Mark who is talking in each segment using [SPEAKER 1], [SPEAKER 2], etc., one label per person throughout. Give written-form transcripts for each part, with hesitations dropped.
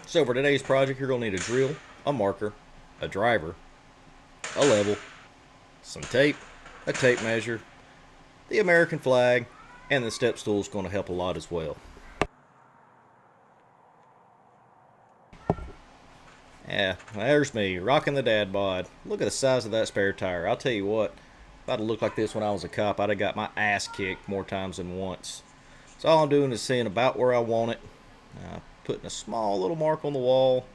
[SPEAKER 1] So for today's project, you're going to need a drill, a marker, a driver, a level, some tape, a tape measure, the American flag, and the step stool is going to help a lot as well. Yeah, there's me, rocking the dad bod. Look at the size of that spare tire. I'll tell you what, if I'd have looked like this when I was a cop, I'd have got my ass kicked more times than once. So all I'm doing is seeing about where I want it, putting a small little mark on the wall,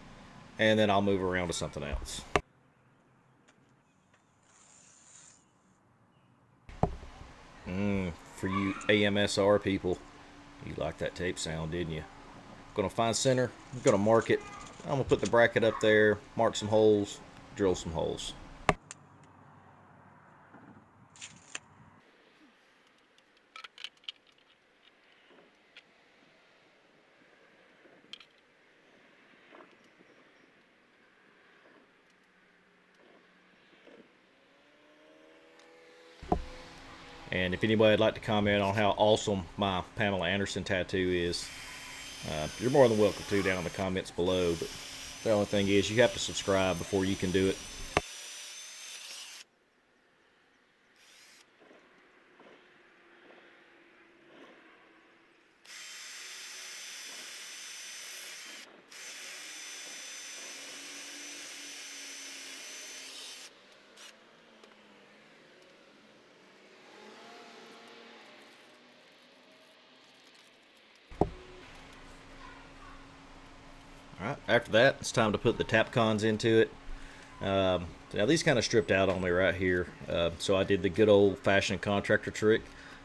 [SPEAKER 1] and then I'll move around to something else. For you AMSR people, you liked that tape sound, didn't you? Gonna find center, I'm gonna mark it. I'm gonna put the bracket up there, mark some holes, drill some holes. And if anybody would like to comment on how awesome my Pamela Anderson tattoo is, you're more than welcome to down in the comments below. But the only thing is, you have to subscribe before you can do it. Alright, after that, it's time to put the Tapcons into it. Now these kind of stripped out on me right here, so I did the good old-fashioned contractor trick.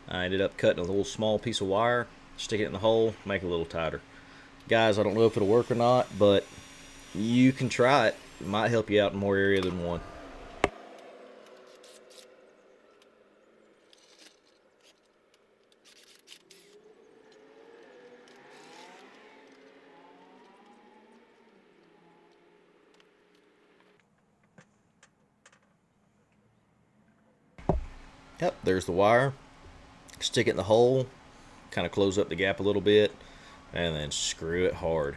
[SPEAKER 1] I ended up cutting a little small piece of wire, stick it in the hole, make it a little tighter. Guys, I don't know if it'll work or not, but you can try it. It might help you out in more area than one. Yep, there's the wire. Stick it in the hole, kind of close up the gap a little bit, and then screw it hard.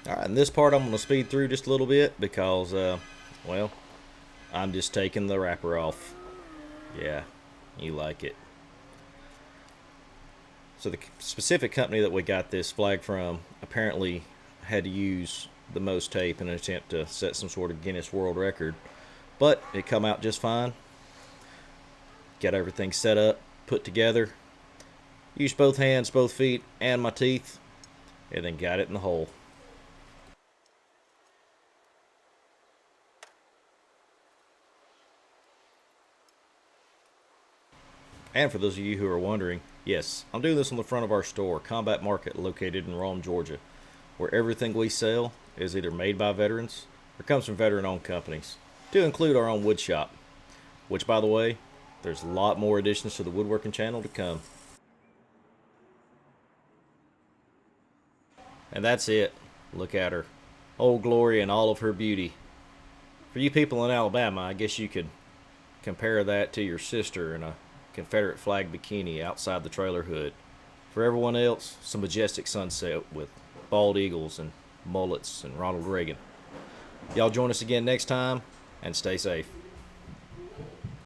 [SPEAKER 1] Alright, and this part I'm going to speed through just a little bit because, well, I'm just taking the wrapper off. Yeah, you like it. So the specific company that we got this flag from apparently had to use the most tape in an attempt to set some sort of Guinness World Record. But it come out just fine. Got everything set up, put together. Used both hands, both feet, and my teeth. And then got it in the hole. And for those of you who are wondering, yes, I'm doing this on the front of our store, Combat Market, located in Rome, Georgia, where everything we sell is either made by veterans or comes from veteran-owned companies, to include our own wood shop, which, by the way, there's a lot more additions to the woodworking channel to come. And that's it. Look at her. Old Glory in all of her beauty. For you people in Alabama, I guess you could compare that to your sister in a Confederate flag bikini outside the trailer hood. For everyone else, some majestic sunset with bald eagles and mullets and Ronald Reagan. Y'all join us again next time, and stay safe.